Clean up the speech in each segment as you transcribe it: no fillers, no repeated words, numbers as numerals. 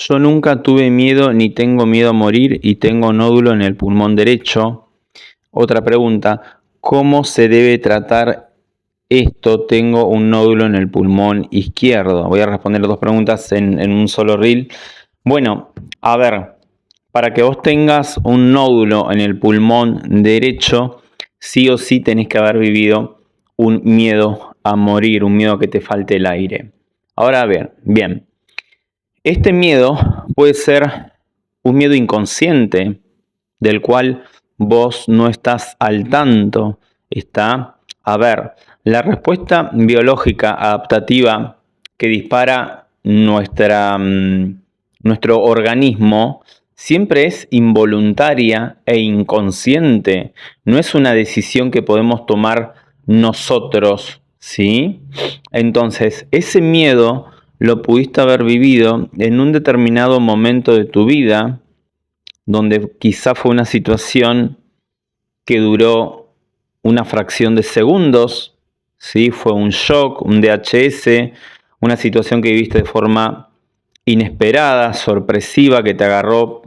Yo nunca tuve miedo ni tengo miedo a morir y tengo nódulo en el pulmón derecho. Otra pregunta, ¿cómo se debe tratar esto? Tengo un nódulo en el pulmón izquierdo. Voy a responder las dos preguntas en un solo reel. Bueno, a ver, para que vos tengas un nódulo en el pulmón derecho, sí o sí tenés que haber vivido un miedo a morir, un miedo a que te falte el aire. Ahora bien, este miedo puede ser un miedo inconsciente del cual vos no estás al tanto. A ver, la respuesta biológica adaptativa que dispara nuestro organismo siempre es involuntaria e inconsciente. No es una decisión que podemos tomar nosotros, ¿sí? Entonces, ese miedo lo pudiste haber vivido en un determinado momento de tu vida, donde quizá fue una situación que duró una fracción de segundos, ¿sí? Fue un shock, un DHS, una situación que viviste de forma inesperada, sorpresiva, que te agarró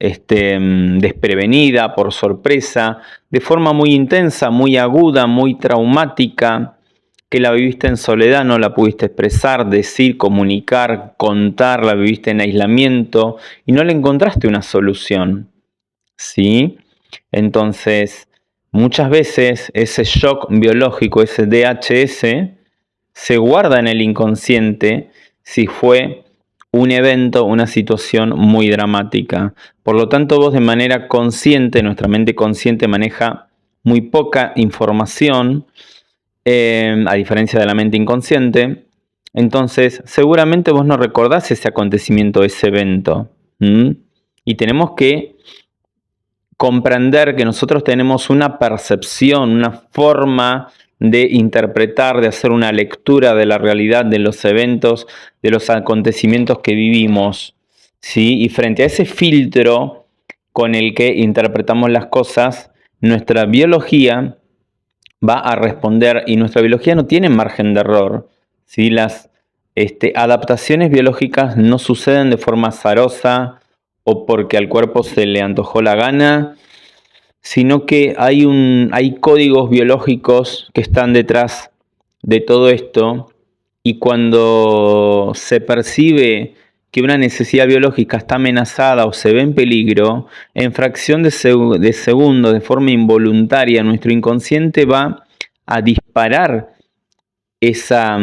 desprevenida, por sorpresa, de forma muy intensa, muy aguda, muy traumática, que la viviste en soledad, no la pudiste expresar, decir, comunicar, contar, la viviste en aislamiento y no le encontraste una solución, ¿sí? Entonces, muchas veces ese shock biológico, ese DHS, se guarda en el inconsciente si fue un evento, una situación muy dramática. Por lo tanto, vos de manera consciente, nuestra mente consciente maneja muy poca información, a diferencia de la mente inconsciente. Entonces, seguramente vos no recordás ese acontecimiento, ese evento. Y tenemos que comprender que nosotros tenemos una percepción, una forma de interpretar, de hacer una lectura de la realidad, de los eventos, de los acontecimientos que vivimos, ¿sí? Y frente a ese filtro con el que interpretamos las cosas, nuestra biología va a responder, y nuestra biología no tiene margen de error, ¿sí? Las adaptaciones biológicas no suceden de forma azarosa o porque al cuerpo se le antojó la gana, sino que hay códigos biológicos que están detrás de todo esto, y cuando se percibe que una necesidad biológica está amenazada o se ve en peligro, en fracción de segundo, de forma involuntaria, nuestro inconsciente va a disparar esa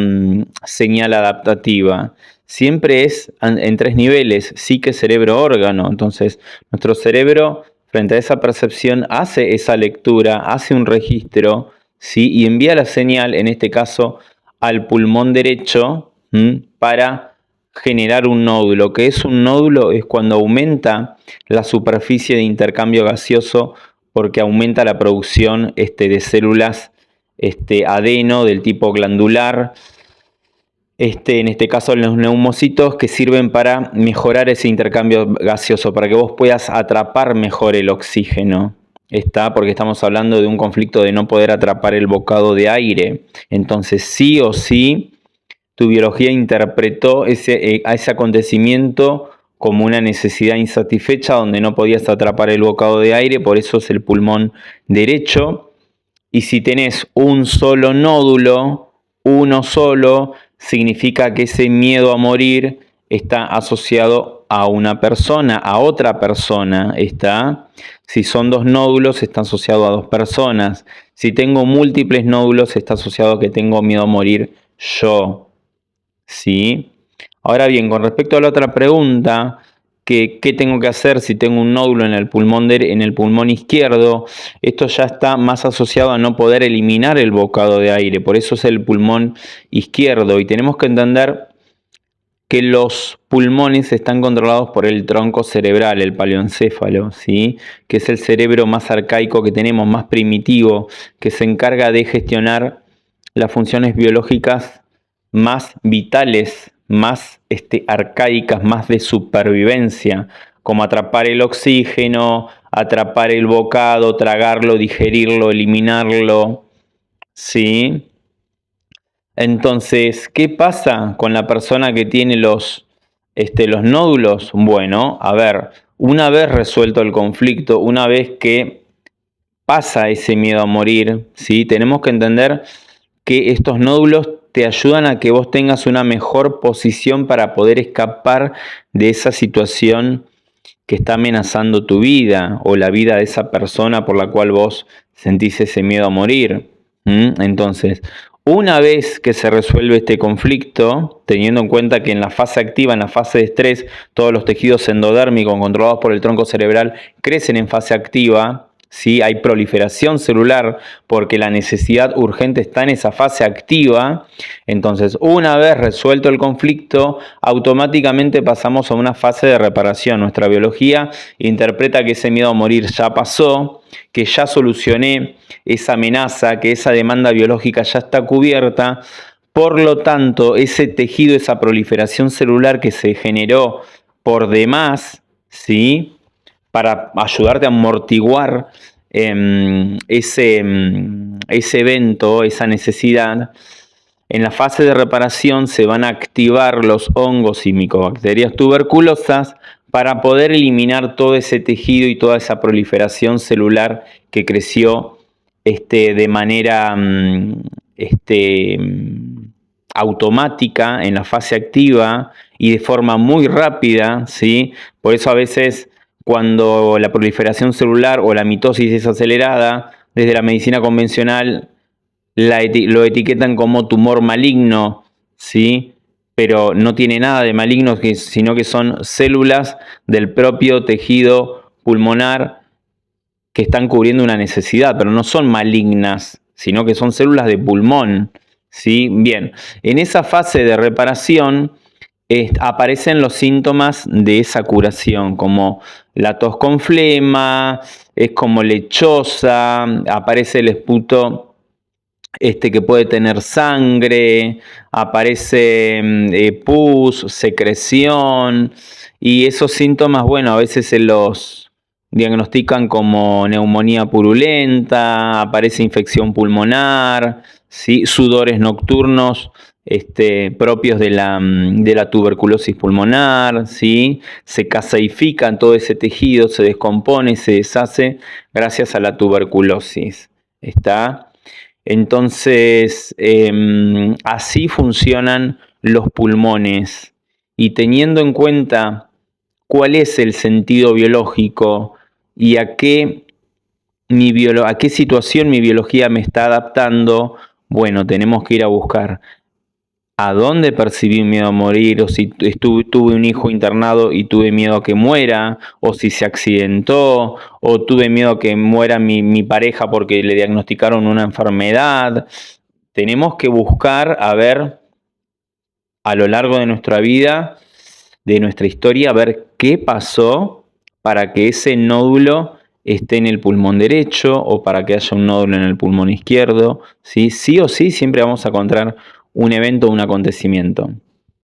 señal adaptativa. Siempre es en tres niveles: psique, cerebro, órgano. Entonces, nuestro cerebro, frente a esa percepción, hace esa lectura, hace un registro, ¿sí? Y envía la señal, en este caso, al pulmón derecho, para generar un nódulo. ¿Qué es un nódulo? Es cuando aumenta la superficie de intercambio gaseoso, porque aumenta la producción de células adeno del tipo glandular, en este caso los neumocitos, que sirven para mejorar ese intercambio gaseoso, para que vos puedas atrapar mejor el oxígeno. Porque estamos hablando de un conflicto de no poder atrapar el bocado de aire. Entonces, sí o sí, tu biología interpretó a ese acontecimiento como una necesidad insatisfecha, donde no podías atrapar el bocado de aire, por eso es el pulmón derecho. Y si tenés un solo nódulo, uno solo, significa que ese miedo a morir está asociado a una persona, a otra persona. Si son dos nódulos, está asociado a dos personas. Si tengo múltiples nódulos, está asociado a que tengo miedo a morir yo, ¿sí? Ahora bien, con respecto a la otra pregunta, ¿qué tengo que hacer si tengo un nódulo en el pulmón izquierdo? Esto ya está más asociado a no poder eliminar el bocado de aire, por eso es el pulmón izquierdo. Y tenemos que entender que los pulmones están controlados por el tronco cerebral, el paleoencéfalo, ¿sí? Que es el cerebro más arcaico que tenemos, más primitivo, que se encarga de gestionar las funciones biológicas más vitales, más arcaicas, más de supervivencia, como atrapar el oxígeno, atrapar el bocado, tragarlo, digerirlo, eliminarlo, ¿sí? Entonces, ¿qué pasa con la persona que tiene los Los nódulos, bueno, a ver, una vez resuelto el conflicto, una vez que pasa ese miedo a morir, ¿sí? Tenemos que entender que estos nódulos te ayudan a que vos tengas una mejor posición para poder escapar de esa situación que está amenazando tu vida o la vida de esa persona por la cual vos sentís ese miedo a morir. Entonces, una vez que se resuelve este conflicto, teniendo en cuenta que en la fase activa, en la fase de estrés, todos los tejidos endodérmicos controlados por el tronco cerebral crecen en fase activa, ¿sí? Hay proliferación celular porque la necesidad urgente está en esa fase activa. Entonces, una vez resuelto el conflicto, automáticamente pasamos a una fase de reparación. Nuestra biología interpreta que ese miedo a morir ya pasó, que ya solucioné esa amenaza, que esa demanda biológica ya está cubierta. Por lo tanto, ese tejido, esa proliferación celular que se generó por demás, ¿sí? Para ayudarte a amortiguar ese evento, esa necesidad, en la fase de reparación se van a activar los hongos y micobacterias tuberculosas para poder eliminar todo ese tejido y toda esa proliferación celular que creció de manera automática en la fase activa y de forma muy rápida, ¿sí? Por eso a veces cuando la proliferación celular o la mitosis es acelerada, desde la medicina convencional lo etiquetan como tumor maligno, ¿sí? Pero no tiene nada de maligno, sino que son células del propio tejido pulmonar que están cubriendo una necesidad, pero no son malignas, sino que son células de pulmón, ¿sí? Bien, en esa fase de reparación aparecen los síntomas de esa curación, como la tos con flema, es como lechosa, aparece el esputo que puede tener sangre, aparece pus, secreción, y esos síntomas, bueno, a veces se los diagnostican como neumonía purulenta, aparece infección pulmonar, ¿sí? Sudores nocturnos propios de la tuberculosis pulmonar, ¿sí? Se caseifica todo ese tejido, se descompone, se deshace gracias a la tuberculosis. ¿Está? Entonces, así funcionan los pulmones. Y teniendo en cuenta cuál es el sentido biológico y a qué situación mi biología me está adaptando, bueno, tenemos que ir a buscar a dónde percibí miedo a morir, o si tuve un hijo internado y tuve miedo a que muera, o si se accidentó, o tuve miedo a que muera mi pareja porque le diagnosticaron una enfermedad. Tenemos que buscar, a ver, a lo largo de nuestra vida, de nuestra historia, a ver qué pasó para que ese nódulo esté en el pulmón derecho o para que haya un nódulo en el pulmón izquierdo. Sí o sí, siempre vamos a encontrar un evento o un acontecimiento.